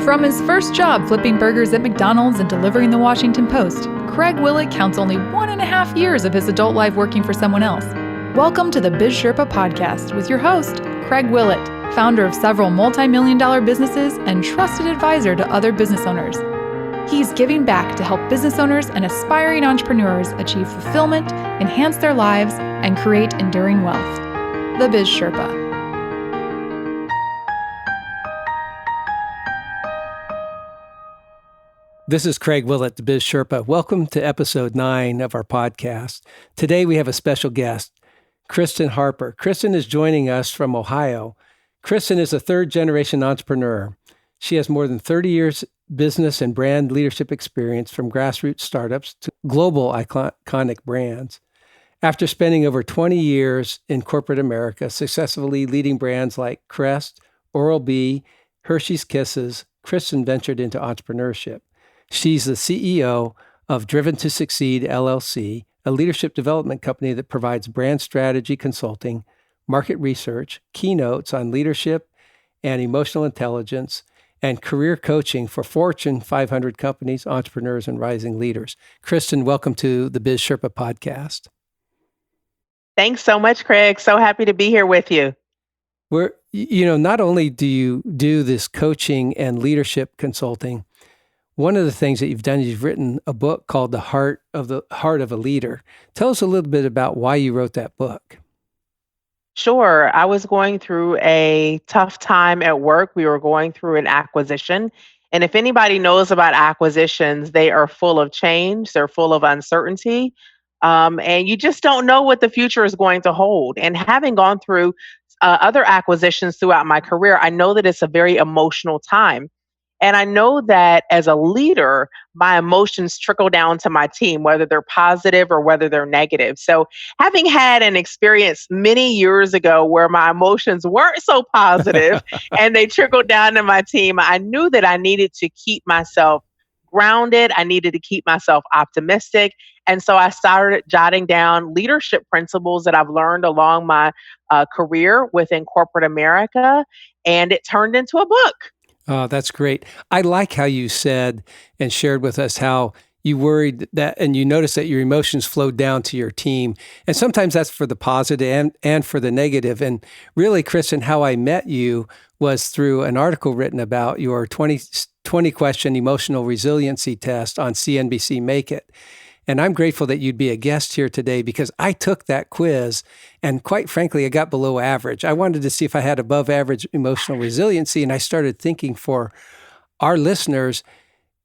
From his first job flipping burgers at McDonald's and delivering the Washington Post, Craig Willett counts only 1.5 years of his adult life working for someone else. Welcome to the Biz Sherpa podcast with your host, Craig Willett, founder of several multi-million-dollar businesses and trusted advisor to other business owners. He's giving back to help business owners and aspiring entrepreneurs achieve fulfillment, enhance their lives, and create enduring wealth. The Biz Sherpa. This is Craig Willett, the Biz Sherpa. Welcome to episode 9 of our podcast. Today we have a special guest, Kristin Harper. Kristen is joining us from Ohio. Kristen is a third-generation entrepreneur. She has more than 30 years business and brand leadership experience from grassroots startups to global iconic brands. After spending over 20 years in corporate America, successfully leading brands like Crest, Oral-B, Hershey's Kisses, Kristen ventured into entrepreneurship. She's the CEO of Driven to Succeed, LLC, a leadership development company that provides brand strategy consulting, market research, keynotes on leadership and emotional intelligence, and career coaching for Fortune 500 companies, entrepreneurs, and rising leaders. Kristen, welcome to the Biz Sherpa podcast. Thanks so much, Craig. So happy to be here with you. Not only do you do this coaching and leadership consulting, one of the things that you've done is you've written a book called The Heart of a Leader. Tell us a little bit about why you wrote that book. Sure. I was going through a tough time at work. We were going through an acquisition. And if anybody knows about acquisitions, they are full of change. They're full of uncertainty. And you just don't know what the future is going to hold. And having gone through other acquisitions throughout my career, I know that it's a very emotional time. And I know that as a leader, my emotions trickle down to my team, whether they're positive or whether they're negative. So having had an experience many years ago where my emotions weren't so positive and they trickled down to my team, I knew that I needed to keep myself grounded. I needed to keep myself optimistic. And so I started jotting down leadership principles that I've learned along my career within corporate America. And it turned into a book. Oh, that's great. I like how you said and shared with us how you worried that, and you noticed that your emotions flowed down to your team. And sometimes that's for the positive and for the negative. And really, Kristen, how I met you was through an article written about your 20 question emotional resiliency test on CNBC Make It. And I'm grateful that you'd be a guest here today because I took that quiz and quite frankly, I got below average. I wanted to see if I had above average emotional resiliency. And I started thinking for our listeners,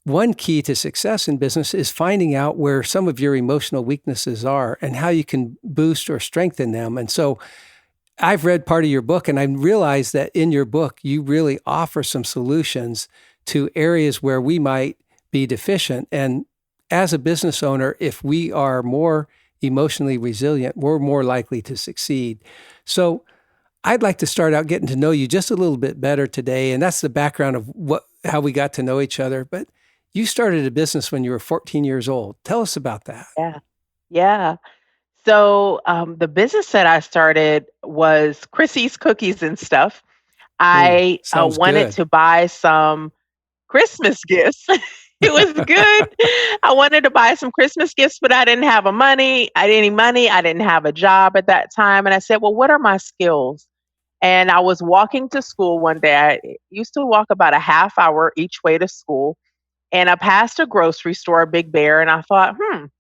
one key to success in business is finding out where some of your emotional weaknesses are and how you can boost or strengthen them. And so I've read part of your book and I realized that in your book, you really offer some solutions to areas where we might be deficient. And as a business owner, if we are more emotionally resilient, we're more likely to succeed. So I'd like to start out getting to know you just a little bit better today. And that's the background of how we got to know each other. But you started a business when you were 14 years old. Tell us about that. Yeah. So the business that I started was Chrissy's Cookies and Stuff. I wanted to buy some Christmas gifts. It was good. I wanted to buy some Christmas gifts, but I didn't have any money. I didn't have a job at that time. And I said, well, what are my skills? And I was walking to school one day. I used to walk about a half hour each way to school. And I passed a grocery store, Big Bear, and I thought,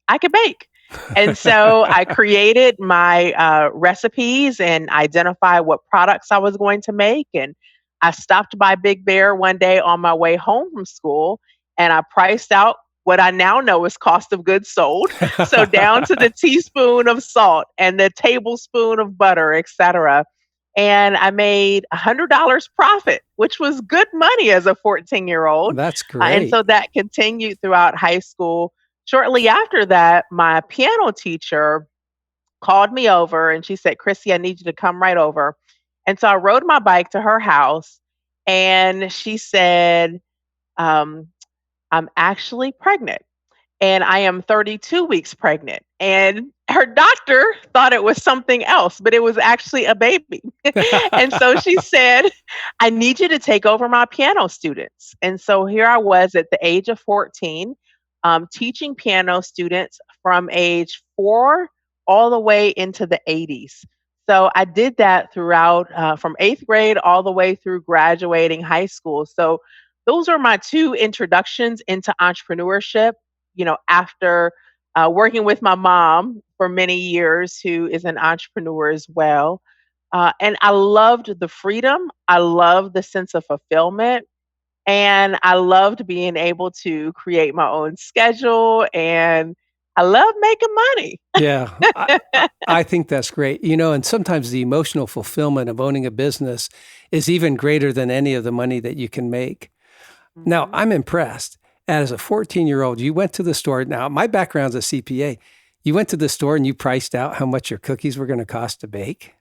I could bake. And so I created my recipes and identified what products I was going to make. And I stopped by Big Bear one day on my way home from school. And I priced out what I now know is cost of goods sold. So down to the teaspoon of salt and the tablespoon of butter, et cetera. And I made $100 profit, which was good money as a 14-year-old. That's great. And so that continued throughout high school. Shortly after that, my piano teacher called me over and she said, Chrissy, I need you to come right over. And so I rode my bike to her house and she said, I'm actually pregnant. and I am 32 weeks pregnant. And her doctor thought it was something else, but it was actually a baby. And so she said, I need you to take over my piano students. And so here I was at the age of 14, teaching piano students from age 4 all the way into the 80s. So I did that throughout from 8th grade all the way through graduating high school. So those are my two introductions into entrepreneurship. After working with my mom for many years, who is an entrepreneur as well. And I loved the freedom. I loved the sense of fulfillment. And I loved being able to create my own schedule. And I love making money. Yeah, I think that's great. And sometimes the emotional fulfillment of owning a business is even greater than any of the money that you can make. Now, Mhm. I'm impressed. As a 14-year-old, you went to the store. Now, my background's a CPA. You went to the store and you priced out how much your cookies were going to cost to bake.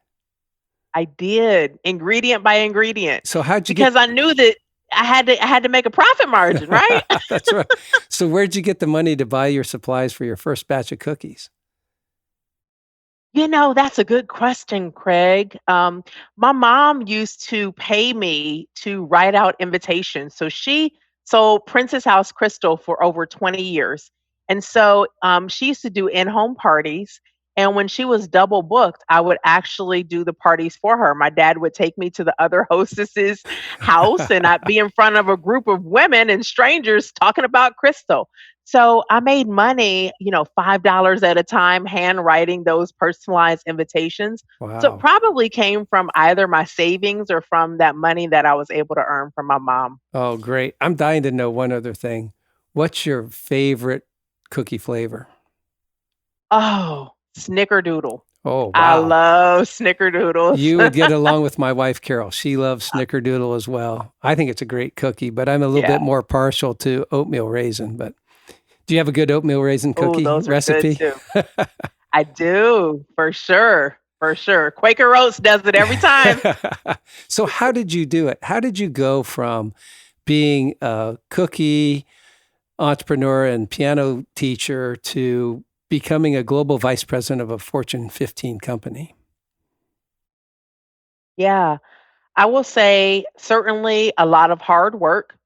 I did, ingredient by ingredient, So how'd you get? because I knew that I had to make a profit margin, right? That's right. So where'd you get the money to buy your supplies for your first batch of cookies? That's a good question, Craig. My mom used to pay me to write out invitations. So she sold Princess House Crystal for over 20 years. And so she used to do in home parties. And when she was double booked, I would actually do the parties for her. My dad would take me to the other hostess's house, and I'd be in front of a group of women and strangers talking about Crystal. So I made money, $5 at a time handwriting those personalized invitations. So it Wow. probably came from either my savings or from that money that I was able to earn from my mom. Oh, great. I'm dying to know one other thing. What's your favorite cookie flavor? Oh, snickerdoodle. Oh, I wow. love snickerdoodles. You would get along with my wife, Carol. She loves snickerdoodle as well. I think it's a great cookie, but I'm a little Yeah. bit more partial to oatmeal raisin. But do you have a good oatmeal raisin Oh, cookie those are good recipe? too. I do, for sure. For sure. Quaker Oats does it every time. So how did you do it? How did you go from being a cookie entrepreneur and piano teacher to becoming a global vice president of a Fortune 15 company? Yeah. I will say certainly a lot of hard work.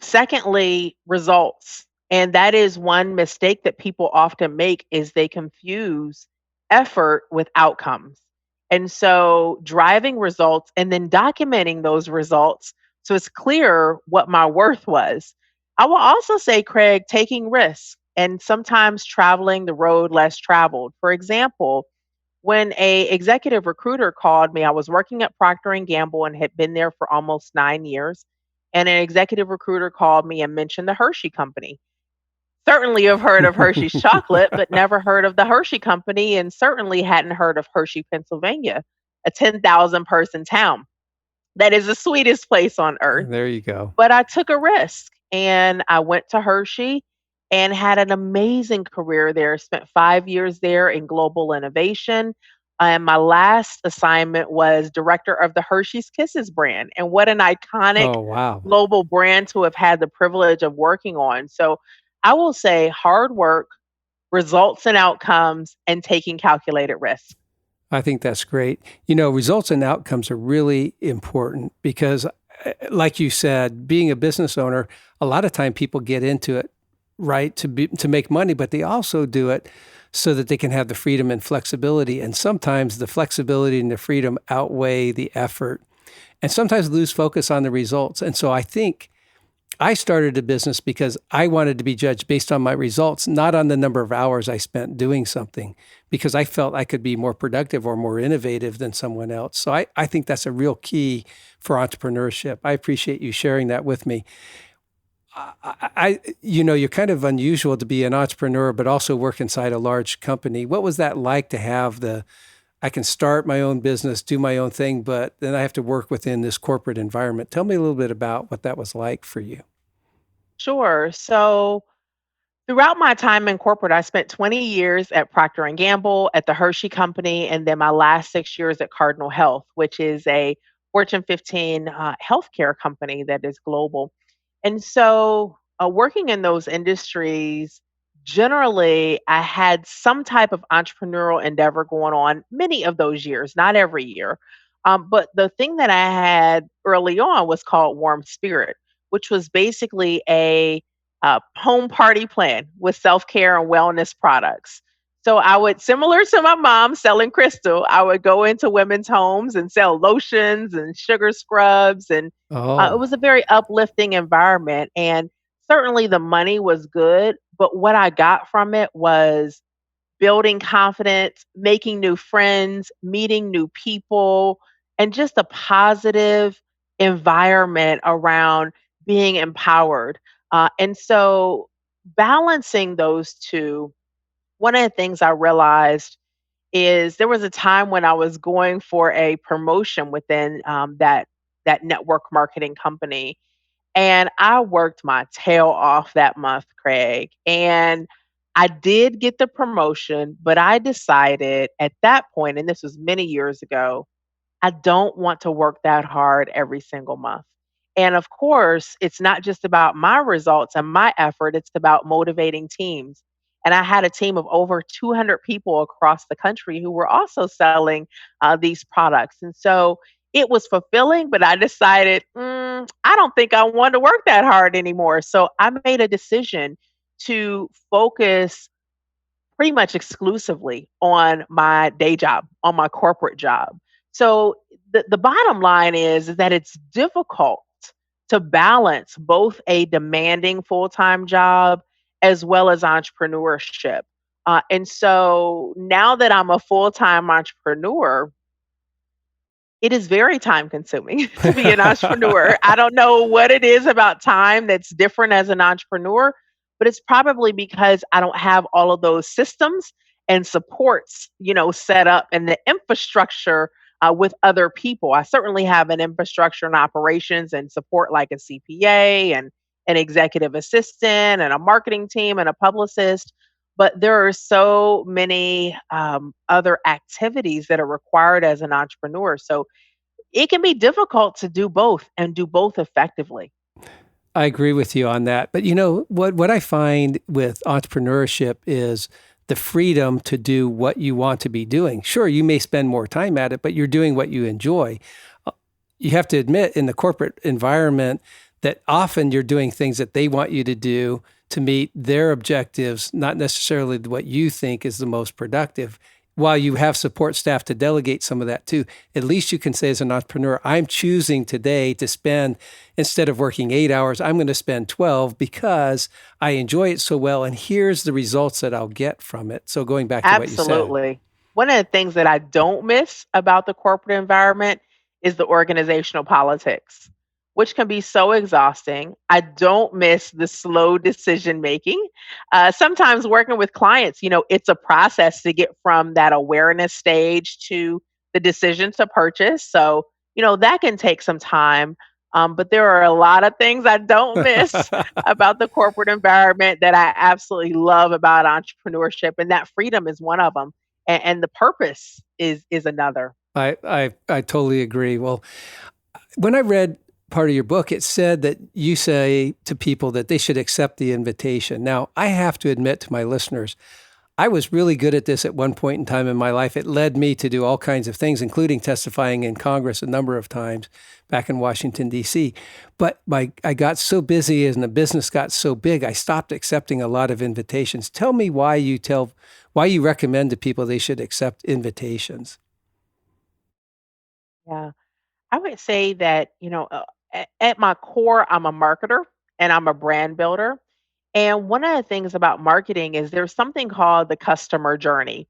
Secondly, results. And that is one mistake that people often make is they confuse effort with outcomes. And so driving results and then documenting those results so it's clear what my worth was. I will also say, Craig, taking risks and sometimes traveling the road less traveled. For example, when a executive recruiter called me, I was working at Procter and Gamble and had been there for almost 9 years, and an executive recruiter called me and mentioned the Hershey Company. Certainly have heard of Hershey's chocolate, but never heard of the Hershey Company, and certainly hadn't heard of Hershey, Pennsylvania, a 10,000 person town. That is the sweetest place on earth. There you go. But I took a risk and I went to Hershey and had an amazing career there. Spent 5 years there in global innovation. And my last assignment was director of the Hershey's Kisses brand. And what an iconic Oh, wow. global brand to have had the privilege of working on. So I will say hard work, results and outcomes, and taking calculated risks. I think that's great. Results and outcomes are really important because, like you said, being a business owner, a lot of time people get into it, right, to make money, but they also do it so that they can have the freedom and flexibility. And sometimes the flexibility and the freedom outweigh the effort, and sometimes lose focus on the results. And so I think I started a business because I wanted to be judged based on my results, not on the number of hours I spent doing something, because I felt I could be more productive or more innovative than someone else. So I think that's a real key for entrepreneurship. I appreciate you sharing that with me. You're kind of unusual to be an entrepreneur, but also work inside a large company. What was that like to have I can start my own business, do my own thing, but then I have to work within this corporate environment? Tell me a little bit about what that was like for you. Sure. So throughout my time in corporate, I spent 20 years at Procter and Gamble, at the Hershey Company, and then my last 6 years at Cardinal Health, which is a Fortune 15 healthcare company that is global. And so, working in those industries generally, I had some type of entrepreneurial endeavor going on many of those years, not every year. But the thing that I had early on was called Warm Spirit, which was basically a home party plan with self care and wellness products. So I would, similar to my mom selling crystal, I would go into women's homes and sell lotions and sugar scrubs. And it Oh, was a very uplifting environment. And certainly the money was good, but what I got from it was building confidence, making new friends, meeting new people, and just a positive environment around being empowered. And so balancing those two, one of the things I realized is there was a time when I was going for a promotion within that network marketing company, and I worked my tail off that month, Craig. And I did get the promotion, but I decided at that point, and this was many years ago, I don't want to work that hard every single month. And of course, it's not just about my results and my effort, it's about motivating teams. And I had a team of over 200 people across the country who were also selling these products. And so it was fulfilling, but I decided, I don't think I want to work that hard anymore. So I made a decision to focus pretty much exclusively on my day job, on my corporate job. So the bottom line is that it's difficult to balance both a demanding full-time job as well as entrepreneurship. And so now that I'm a full-time entrepreneur, it is very time consuming to be an entrepreneur. I don't know what it is about time that's different as an entrepreneur, but it's probably because I don't have all of those systems and supports, set up and the infrastructure with other people. I certainly have an infrastructure and operations and support like a CPA and an executive assistant and a marketing team and a publicist. But there are so many other activities that are required as an entrepreneur. So it can be difficult to do both and do both effectively. I agree with you on that. But you know what I find with entrepreneurship is the freedom to do what you want to be doing. Sure, you may spend more time at it, but you're doing what you enjoy. You have to admit in the corporate environment that often you're doing things that they want you to do to meet their objectives, not necessarily what you think is the most productive. While you have support staff to delegate some of that too, at least you can say as an entrepreneur, I'm choosing today to spend, instead of working 8 hours, I'm going to spend 12 because I enjoy it so well. And here's the results that I'll get from it. So going back to what you said. Absolutely. One of the things that I don't miss about the corporate environment is the organizational politics, which can be so exhausting. I don't miss the slow decision making. Sometimes working with clients, it's a process to get from that awareness stage to the decision to purchase. So, that can take some time. But there are a lot of things I don't miss about the corporate environment that I absolutely love about entrepreneurship, and that freedom is one of them, and the purpose is another. I totally agree. Well, when I read part of your book, it said that you say to people that they should accept the invitation. Now, I have to admit to my listeners, I was really good at this at one point in time in my life. It led me to do all kinds of things, including testifying in Congress a number of times back in Washington, D.C. But I got so busy and the business got so big, I stopped accepting a lot of invitations. Tell me why you recommend to people they should accept invitations. Yeah. I would say that, at my core, I'm a marketer and I'm a brand builder. And one of the things about marketing is there's something called the customer journey.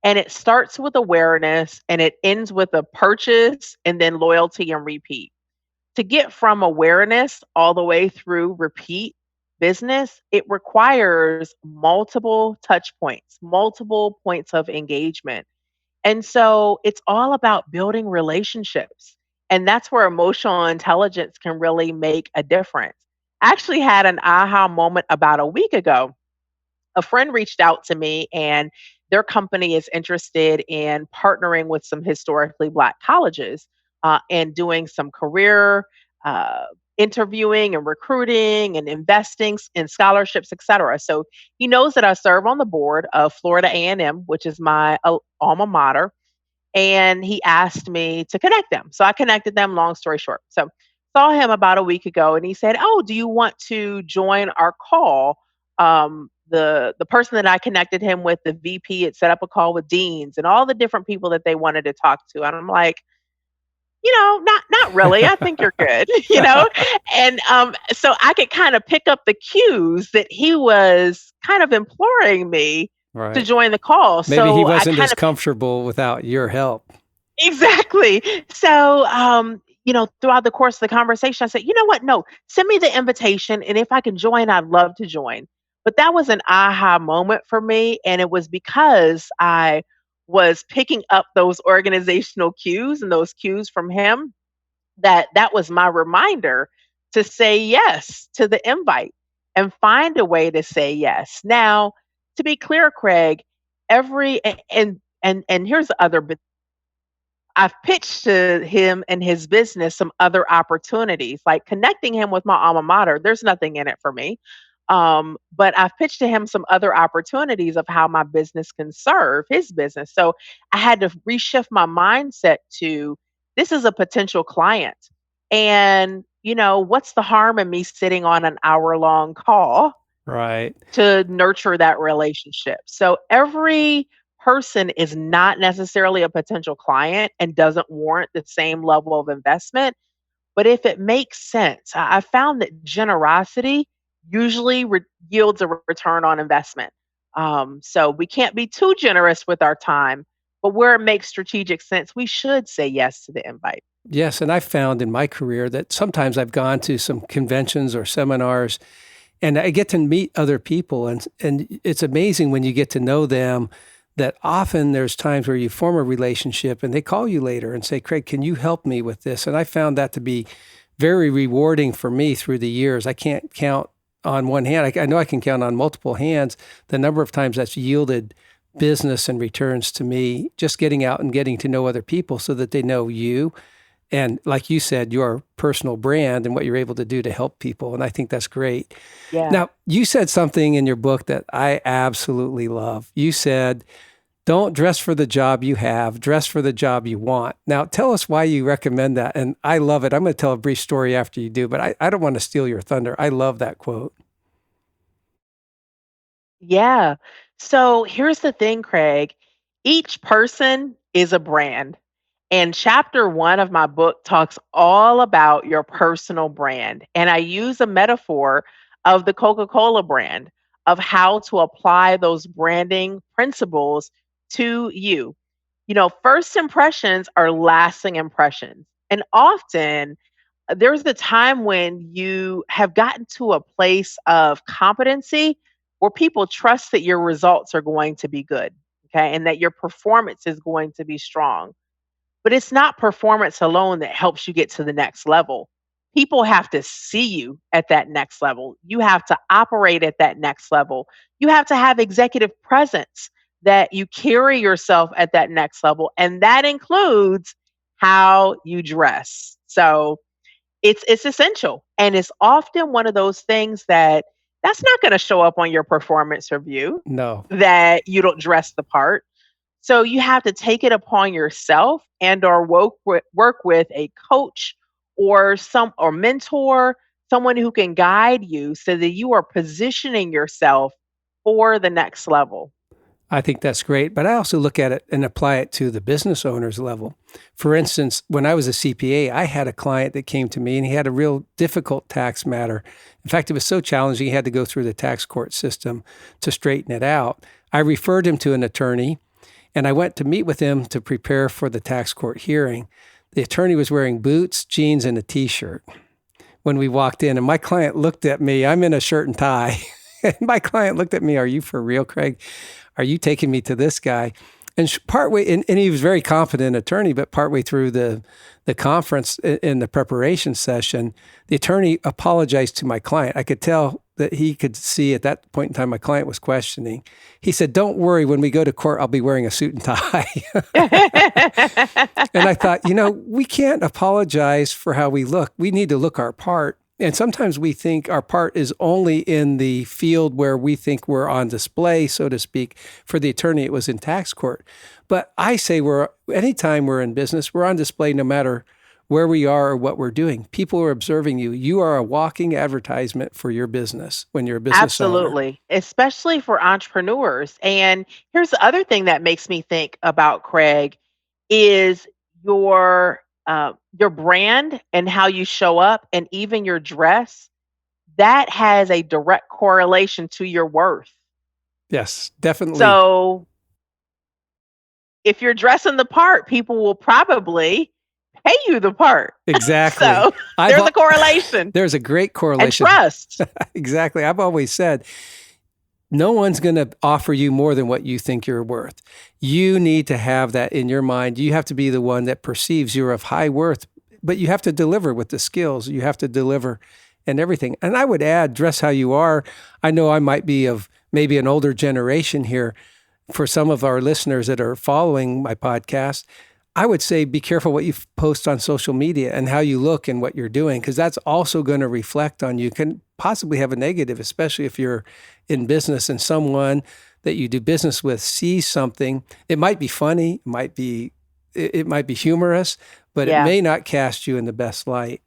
And it starts with awareness and it ends with a purchase and then loyalty and repeat. To get from awareness all the way through repeat business, it requires multiple touch points, multiple points of engagement. And so it's all about building relationships. And that's where emotional intelligence can really make a difference. I actually had an aha moment about a week ago. A friend reached out to me, and their company is interested in partnering with some historically Black colleges and doing some career interviewing and recruiting and investing in scholarships, etc. So he knows that I serve on the board of Florida A&M, which is my alma mater, and he asked me to connect them. So I connected them, long story short. So saw him about a week ago and he said, "Oh, do you want to join our call?" The person that I connected him with, the VP, had set up a call with deans and all the different people that they wanted to talk to. And I'm like, not really. I think you're good, And so I could kind of pick up the cues that he was kind of imploring me to join the call. Maybe so he wasn't as comfortable without your help. Exactly. So, throughout the course of the conversation, I said, "You know what? No, send me the invitation. And if I can join, I'd love to join." But that was an aha moment for me. And it was because I was picking up those organizational cues and those cues from him, that was my reminder to say yes to the invite and find a way to say yes. Now, to be clear, Craig, and here's the other bit. I've pitched to him and his business some other opportunities, like connecting him with my alma mater. There's nothing in it for me. But I've pitched to him some other opportunities of how my business can serve his business. So I had to reshift my mindset to this is a potential client. And, what's the harm in me sitting on an hour-long call to nurture that relationship? So every person is not necessarily a potential client and doesn't warrant the same level of investment. But if it makes sense, I found that generosity usually yields a return on investment. So we can't be too generous with our time, but where it makes strategic sense, we should say yes to the invite. Yes, and I found in my career that sometimes I've gone to some conventions or seminars and I get to meet other people. And it's amazing when you get to know them that often there's times where you form a relationship and they call you later and say, "Craig, can you help me with this?" And I found that to be very rewarding for me through the years. I can't count on one hand. I know I can count on multiple hands the number of times that's yielded business and returns to me, just getting out and getting to know other people so that they know you. And like you said, your personal brand and what you're able to do to help people. And I think that's great. Yeah. Now, you said something in your book that I absolutely love. You said, "Don't dress for the job you have, dress for the job you want." Now, tell us why you recommend that. And I love it. I'm going to tell a brief story after you do, but I don't want to steal your thunder. I love that quote. Yeah. So here's the thing, Craig. Each person is a brand. And chapter 1 of my book talks all about your personal brand. And I use a metaphor of the Coca-Cola brand, of how to apply those branding principles to you. First impressions are lasting impressions. And often there's the time when you have gotten to a place of competency where people trust that your results are going to be good, okay, and that your performance is going to be strong. But it's not performance alone that helps you get to the next level. People have to see you at that next level. You have to operate at that next level. You have to have executive presence that you carry yourself at that next level. And that includes how you dress. So it's essential. And it's often one of those things that's not going to show up on your performance review. No. That you don't dress the part. So you have to take it upon yourself and or work with a coach or mentor, someone who can guide you so that you are positioning yourself for the next level. I think that's great, but I also look at it and apply it to the business owner's level. For instance, when I was a CPA, I had a client that came to me and he had a real difficult tax matter. In fact, it was so challenging, he had to go through the tax court system to straighten it out. I referred him to an attorney and I went to meet with him to prepare for the tax court hearing. The attorney was wearing boots, jeans, and a t-shirt when we walked in. And my client looked at me, I'm in a shirt and tie. And my client looked at me, "Are you for real, Craig? Are you taking me to this guy?" And partway, and he was a very confident attorney, but partway through the conference in the preparation session, the attorney apologized to my client. I could tell that he could see at that point in time my client was questioning. He said, "Don't worry, when we go to court, I'll be wearing a suit and tie." And I thought, we can't apologize for how we look. We need to look our part. And sometimes we think our part is only in the field where we think we're on display, so to speak. For the attorney, it was in tax court. But I say anytime we're in business, we're on display no matter where we are or what we're doing. People are observing you. You are a walking advertisement for your business when you're a business owner. Absolutely, especially for entrepreneurs. And here's the other thing that makes me think about Craig is your brand and how you show up and even your dress, that has a direct correlation to your worth. Yes, definitely. So if you're dressing the part, people will probably pay you the part. Exactly. So there's a correlation. There's a great correlation. And trust. Exactly. I've always said, no one's going to offer you more than what you think you're worth. You need to have that in your mind. You have to be the one that perceives you're of high worth, but you have to deliver with the skills. You have to deliver and everything. And I would add, dress how you are. I know I might be of maybe an older generation here. For some of our listeners that are following my podcast, I would say be careful what you post on social media and how you look and what you're doing, because that's also going to reflect on you. Can possibly have a negative, especially if you're in business and someone that you do business with sees something. It might be funny, it might be humorous, but it may not cast you in the best light.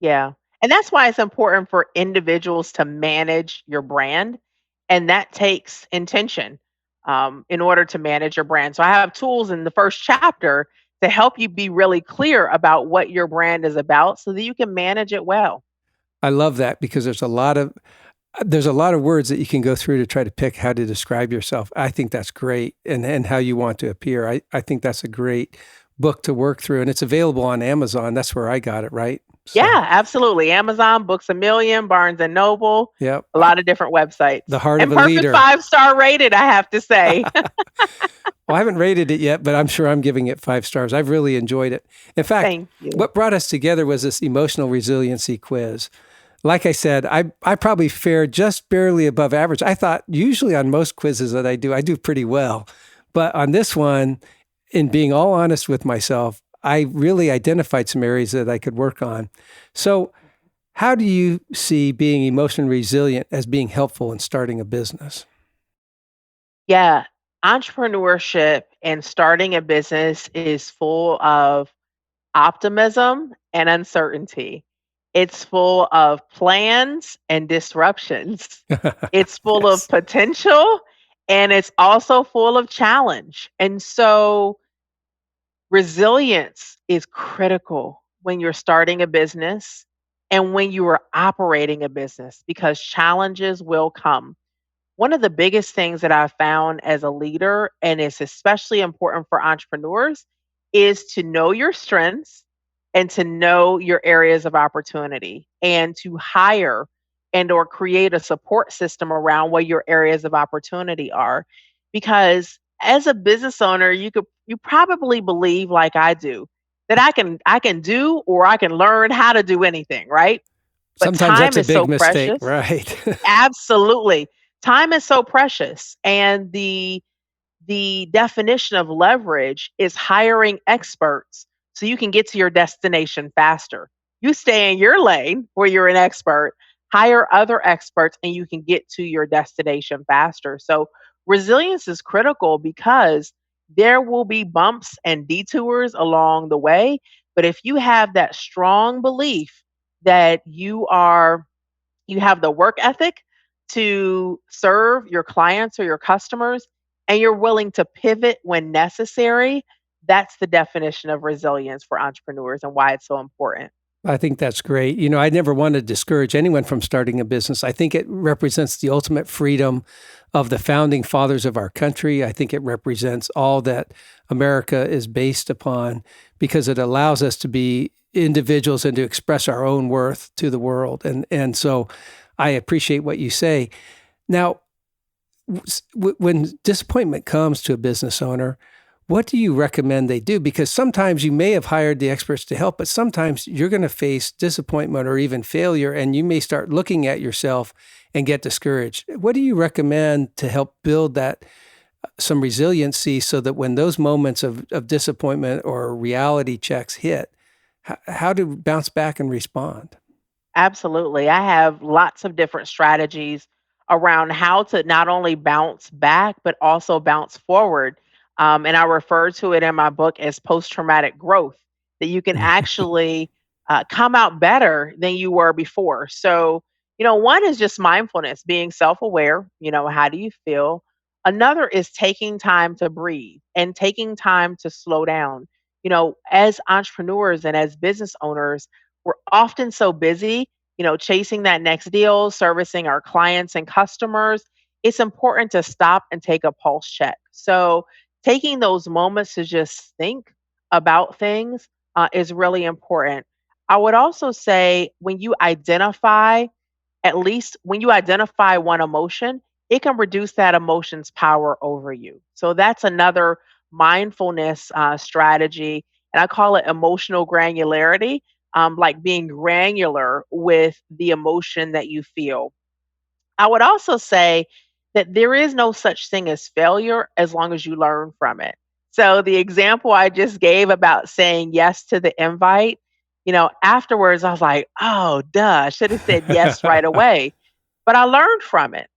Yeah. And that's why it's important for individuals to manage your brand. And that takes intention in order to manage your brand. So I have tools in the first chapter to help you be really clear about what your brand is about so that you can manage it well. I love that, because there's a lot of words that you can go through to try to pick how to describe yourself. I think that's great, and how you want to appear. I think that's a great book to work through, and it's available on Amazon. That's where I got it, right? So. Yeah, absolutely. Amazon, Books A Million, Barnes and Noble. Yep. A lot of different websites. The Heart of a Leader. And perfect 5-star rated, I have to say. Well, I haven't rated it yet, but I'm sure I'm giving it 5 stars. I've really enjoyed it. In fact, what brought us together was this emotional resiliency quiz. Like I said, I probably fared just barely above average. I thought usually on most quizzes that I do pretty well. But on this one, in being all honest with myself, I really identified some areas that I could work on. So how do you see being emotionally resilient as being helpful in starting a business? Yeah, entrepreneurship and starting a business is full of optimism and uncertainty. It's full of plans and disruptions. It's full of potential, and it's also full of challenge. And so resilience is critical when you're starting a business and when you are operating a business, because challenges will come. One of the biggest things that I've found as a leader, and it's especially important for entrepreneurs, is to know your strengths and to know your areas of opportunity, and to hire and or create a support system around what your areas of opportunity are. Because as a business owner, you probably believe, like I do, that I can do, or I can learn how to do anything, right? But sometimes that's a big mistake, right? Absolutely. Time is so precious, and the definition of leverage is hiring experts so you can get to your destination faster. You stay in your lane where you're an expert, hire other experts, and you can get to your destination faster. So resilience is critical, because there will be bumps and detours along the way. But if you have that strong belief that you have the work ethic to serve your clients or your customers, and you're willing to pivot when necessary, that's the definition of resilience for entrepreneurs and why it's so important. I think that's great. You know, I never want to discourage anyone from starting a business. I think it represents the ultimate freedom of the founding fathers of our country. I think it represents all that America is based upon, because it allows us to be individuals and to express our own worth to the world. And so I appreciate what you say. Now, when disappointment comes to a business owner, what do you recommend they do? Because sometimes you may have hired the experts to help, but sometimes you're going to face disappointment or even failure, and you may start looking at yourself and get discouraged. What do you recommend to help build that some resiliency, so that when those moments of disappointment or reality checks hit, how to bounce back and respond? Absolutely. I have lots of different strategies around how to not only bounce back, but also bounce forward. And I refer to it in my book as post traumatic growth, that you can actually come out better than you were before. So, one is just mindfulness, being self aware. How do you feel? Another is taking time to breathe and taking time to slow down. As entrepreneurs and as business owners, we're often so busy, chasing that next deal, servicing our clients and customers. It's important to stop and take a pulse check. So, taking those moments to just think about things is really important. I would also say when you identify one emotion, it can reduce that emotion's power over you. So that's another mindfulness strategy. And I call it emotional granularity, like being granular with the emotion that you feel. I would also say that there is no such thing as failure as long as you learn from it. So the example I just gave about saying yes to the invite, afterwards I was like, oh, duh, I should have said yes right away. But I learned from it.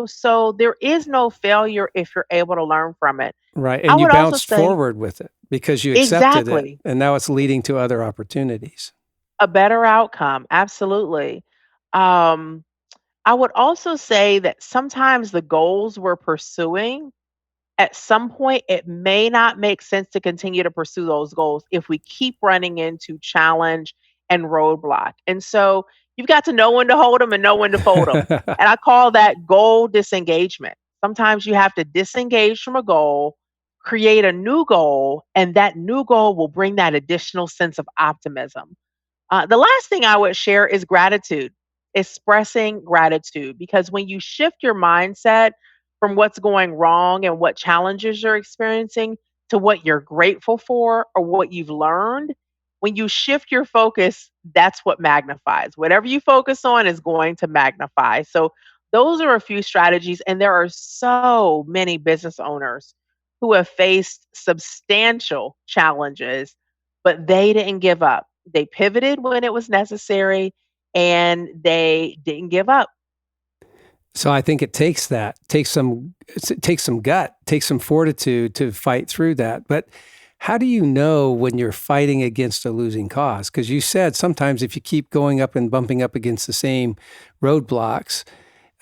So there is no failure if you're able to learn from it. Right. I And you would also bounced say, forward with it because you accepted it. exactly, And now it's leading to other opportunities. a better outcome. Absolutely. Um, I would also say that sometimes the goals we're pursuing, at some point, it may not make sense to continue to pursue those goals if we keep running into challenge and roadblock. And so you've got to know when to hold them and know when to fold them. And I call that goal disengagement. Sometimes you have to disengage from a goal, create a new goal, and that new goal will bring that additional sense of optimism. The last thing I would share is gratitude, expressing gratitude, because when you shift your mindset from what's going wrong and what challenges you're experiencing to what you're grateful for or what you've learned, when you shift your focus, that's what magnifies. Whatever you focus on is going to magnify. So, those are a few strategies, and there are so many business owners who have faced substantial challenges, but they didn't give up. They pivoted when it was necessary and they didn't give up. So I think it takes that, it takes some gut, takes some fortitude to fight through that. But how do you know when you're fighting against a losing cause? Because you said sometimes if you keep going up and bumping up against the same roadblocks,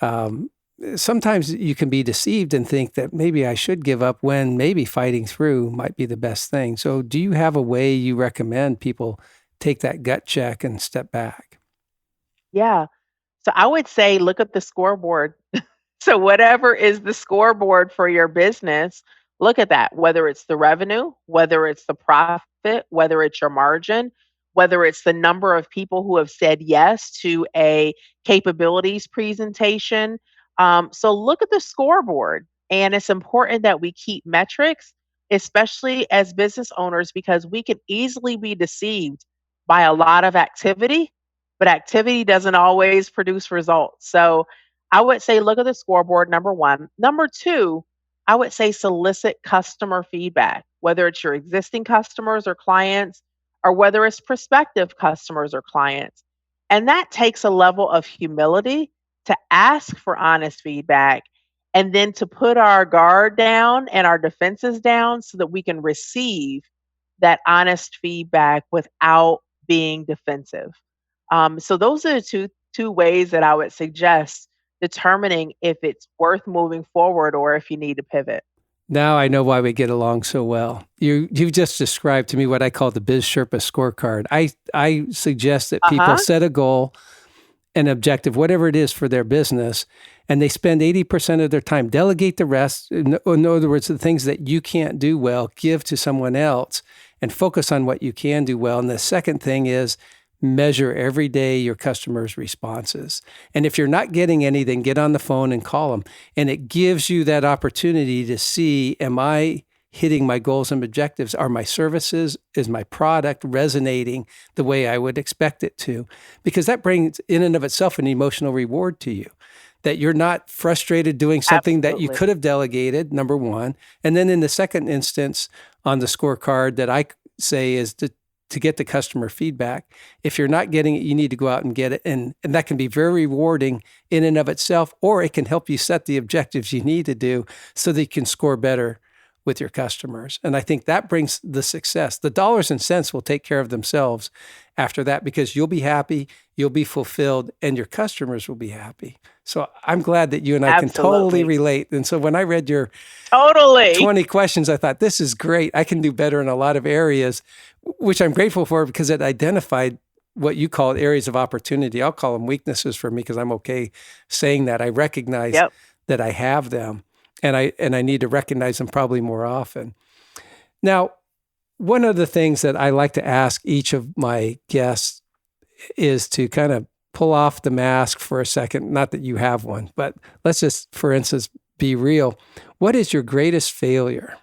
um, sometimes you can be deceived and think that maybe I should give up when maybe fighting through might be the best thing. So do you have a way you recommend people take that gut check and step back? Yeah. So I would say look at the scoreboard. So whatever is the scoreboard for your business, look at that, whether it's the revenue, whether it's the profit, whether it's your margin, whether it's the number of people who have said yes to a capabilities presentation. So look at the scoreboard. And it's important that we keep metrics, especially as business owners, because we can easily be deceived by a lot of activity, but activity doesn't always produce results. So I would say look at the scoreboard, number one. Number two, I would say solicit customer feedback, whether it's your existing customers or clients, or whether it's prospective customers or clients. And that takes a level of humility to ask for honest feedback and then to put our guard down and our defenses down so that we can receive that honest feedback without being defensive. So those are the two ways that I would suggest determining if it's worth moving forward or if you need to pivot. Now I know why we get along so well. You've just described to me what I call the Biz Sherpa scorecard. I suggest that people Uh-huh. set a goal, an objective, whatever it is for their business, and they spend 80% of their time, delegate the rest. In other words, the things that you can't do well, give to someone else and focus on what you can do well. And the second thing is measure every day your customers' responses. And if you're not getting any, then get on the phone and call them. And it gives you that opportunity to see, am I hitting my goals and objectives? Are my services, is my product resonating the way I would expect it to? Because that brings in and of itself an emotional reward to you, that you're not frustrated doing something that you Absolutely. could have delegated, number one. And then in the second instance on the scorecard that I say is to to get the customer feedback. If you're not getting it, you need to go out and get it. And that can be very rewarding in and of itself, or it can help you set the objectives you need to do so that you can score better with your customers. And I think that brings the success. The dollars and cents will take care of themselves after that, because you'll be happy, you'll be fulfilled, and your customers will be happy. So I'm glad that you and I can totally relate. And so when I read your 20 questions, I thought, this is great. I can do better in a lot of areas, which I'm grateful for, because it identified what you call areas of opportunity. I'll call them weaknesses for me, because I'm okay saying that. I recognize that I have them, and I need to recognize them probably more often. Now, one of the things that I like to ask each of my guests is to kind of pull off the mask for a second. Not that you have one, but let's just, for instance, be real. What is your greatest failure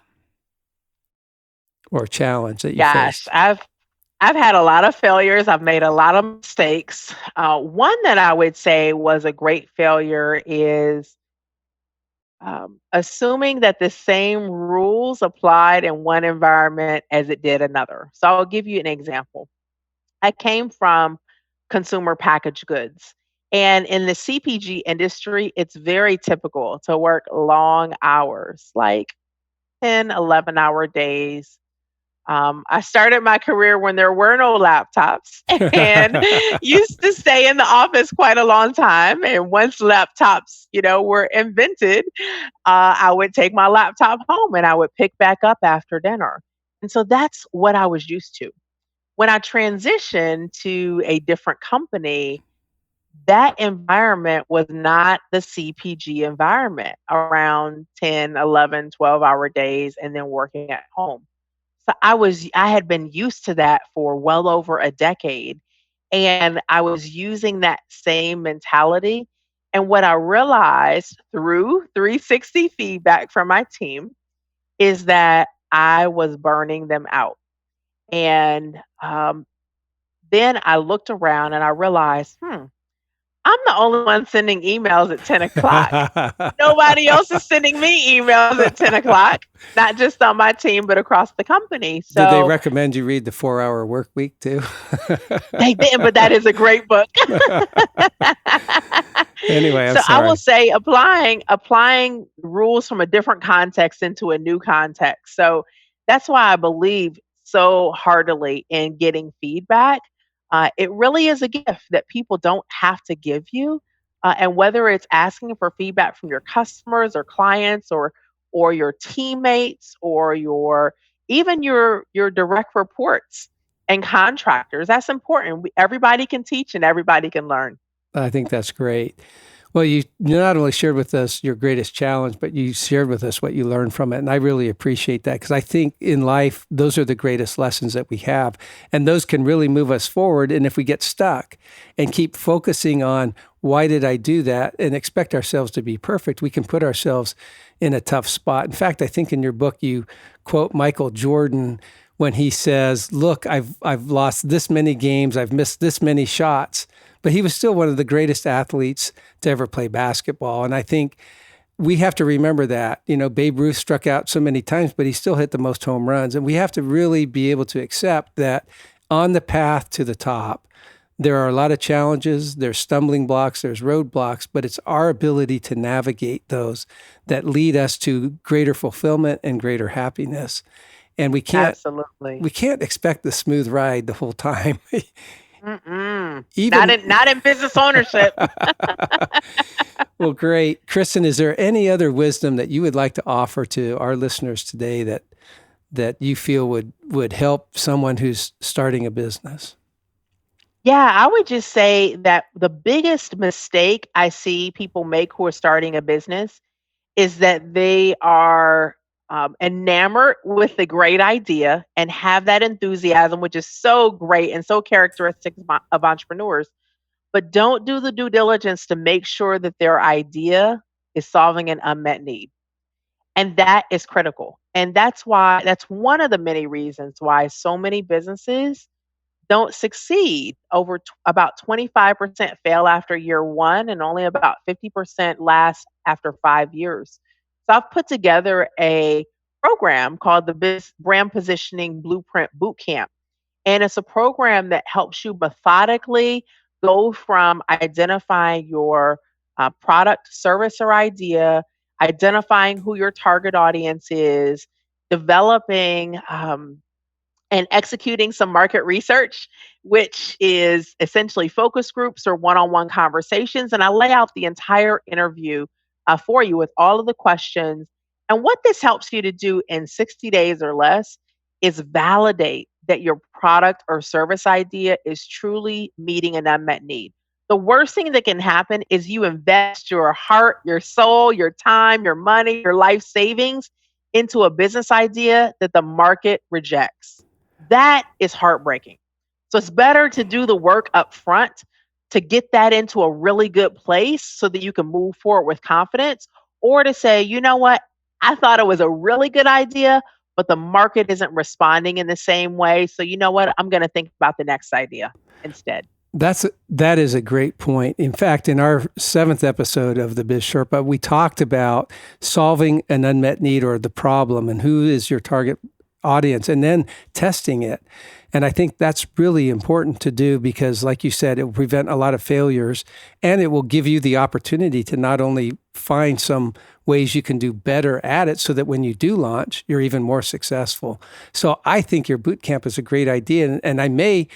or challenge that you faced? I've had a lot of failures. I've made a lot of mistakes. One that I would say was a great failure is assuming that the same rules applied in one environment as it did another. So I'll give you an example. I came from consumer packaged goods. And in the CPG industry, it's very typical to work long hours, like 10, 11-hour days. I started my career when there were no laptops and used to stay in the office quite a long time. And once laptops, were invented, I would take my laptop home and I would pick back up after dinner. And so that's what I was used to. When I transitioned to a different company, that environment was not the CPG environment, around 10, 11, 12-hour days and then working at home. So I had been used to that for well over a decade, and I was using that same mentality. And what I realized through 360 feedback from my team is that I was burning them out. And then I looked around and I realized, I'm the only one sending emails at 10 o'clock. Nobody else is sending me emails at 10 o'clock, not just on my team, but across the company. So did they recommend you read the 4-Hour Work Week too? They didn't, but that is a great book. Anyway, I'm so sorry. I will say applying rules from a different context into a new context. So that's why I believe so heartily in getting feedback. It really is a gift that people don't have to give you. And whether it's asking for feedback from your customers or clients or your teammates or even your direct reports and contractors, that's important. Everybody can teach and everybody can learn. I think that's great. Well, you not only shared with us your greatest challenge, but you shared with us what you learned from it. And I really appreciate that, because I think in life, those are the greatest lessons that we have. And those can really move us forward. And if we get stuck and keep focusing on why did I do that and expect ourselves to be perfect, we can put ourselves in a tough spot. In fact, I think in your book, you quote Michael Jordan when he says, look, I've lost this many games, I've missed this many shots, but he was still one of the greatest athletes to ever play basketball. And I think we have to remember that. Babe Ruth struck out so many times, but he still hit the most home runs. And we have to really be able to accept that on the path to the top, there are a lot of challenges, there's stumbling blocks, there's roadblocks, but it's our ability to navigate those that lead us to greater fulfillment and greater happiness. And we can't expect the smooth ride the whole time. Even not in business ownership. Well, great. Kristen, is there any other wisdom that you would like to offer to our listeners today that you feel would help someone who's starting a business? Yeah, I would just say that the biggest mistake I see people make who are starting a business is that they are enamored with the great idea and have that enthusiasm, which is so great and so characteristic of entrepreneurs, but don't do the due diligence to make sure that their idea is solving an unmet need. And that is critical. And that's one of the many reasons why so many businesses don't succeed. About 25% fail after year one, and only about 50% last after 5 years. So I've put together a program called the Brand Positioning Blueprint Bootcamp. And it's a program that helps you methodically go from identifying your product, service, or idea, identifying who your target audience is, developing and executing some market research, which is essentially focus groups or one on one conversations. And I lay out the entire interview for you with all of the questions. And what this helps you to do in 60 days or less is validate that your product or service idea is truly meeting an unmet need. The worst thing that can happen is you invest your heart, your soul, your time, your money, your life savings into a business idea that the market rejects. That is heartbreaking. So it's better to do the work up front to get that into a really good place so that you can move forward with confidence, or to say, you know what, I thought it was a really good idea, but the market isn't responding in the same way. So you know what, I'm going to think about the next idea instead. That is a great point. In fact, in our 7th episode of the Biz Sherpa, we talked about solving an unmet need or the problem and who is your target audience, and then testing it. And I think that's really important to do because, like you said, it will prevent a lot of failures, and it will give you the opportunity to not only find some ways you can do better at it so that when you do launch, you're even more successful. So I think your boot camp is a great idea. And I may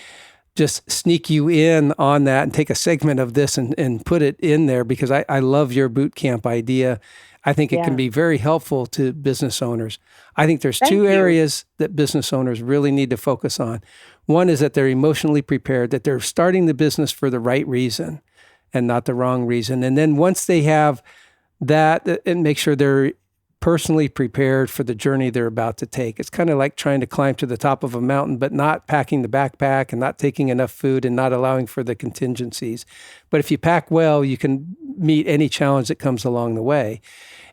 just sneak you in on that and take a segment of this and put it in there because I love your boot camp idea. I think it can be very helpful to business owners. I think there's two areas that business owners really need to focus on. One is that they're emotionally prepared, that they're starting the business for the right reason and not the wrong reason. And then once they have that, and make sure they're personally prepared for the journey they're about to take. It's kind of like trying to climb to the top of a mountain, but not packing the backpack and not taking enough food and not allowing for the contingencies. But if you pack well, you can meet any challenge that comes along the way.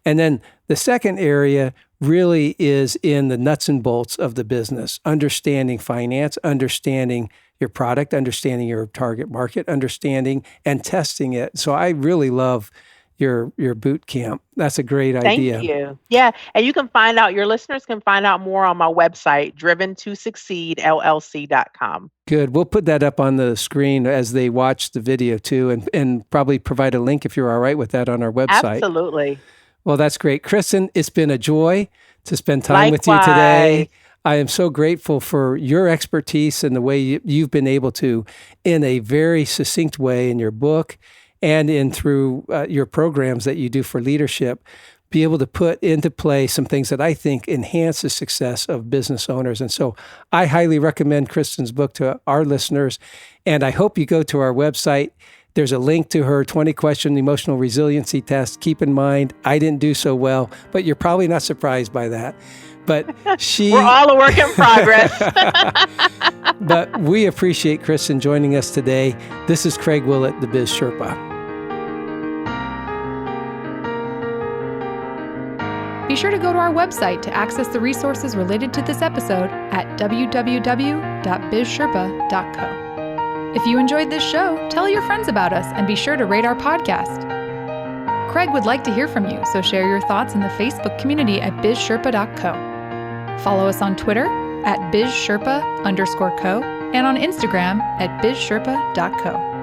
And then the second area really is in the nuts and bolts of the business, understanding finance, understanding your product, understanding your target market, understanding and testing it. So I really love your boot camp. That's a great idea. Thank you. Yeah. And you can find out, your listeners can find out more on my website, driven2succeedllc.com. Good. We'll put that up on the screen as they watch the video too, and probably provide a link if you're all right with that on our website. Absolutely. Well, that's great. Kristen, it's been a joy to spend time with you today. I am so grateful for your expertise and the way you've been able to, in a very succinct way in your book and through your programs that you do for leadership, be able to put into play some things that I think enhance the success of business owners. And so I highly recommend Kristen's book to our listeners. And I hope you go to our website. There's a link to her 20-question emotional resiliency test. Keep in mind, I didn't do so well, but you're probably not surprised by that. But we're all a work in progress. But we appreciate Kristen joining us today. This is Craig Willett, the Biz Sherpa. Be sure to go to our website to access the resources related to this episode at www.bizsherpa.co. If you enjoyed this show, tell your friends about us and be sure to rate our podcast. Craig would like to hear from you, so share your thoughts in the Facebook community at bizsherpa.co. Follow us on Twitter at bizsherpa_co and on Instagram at bizsherpa.co.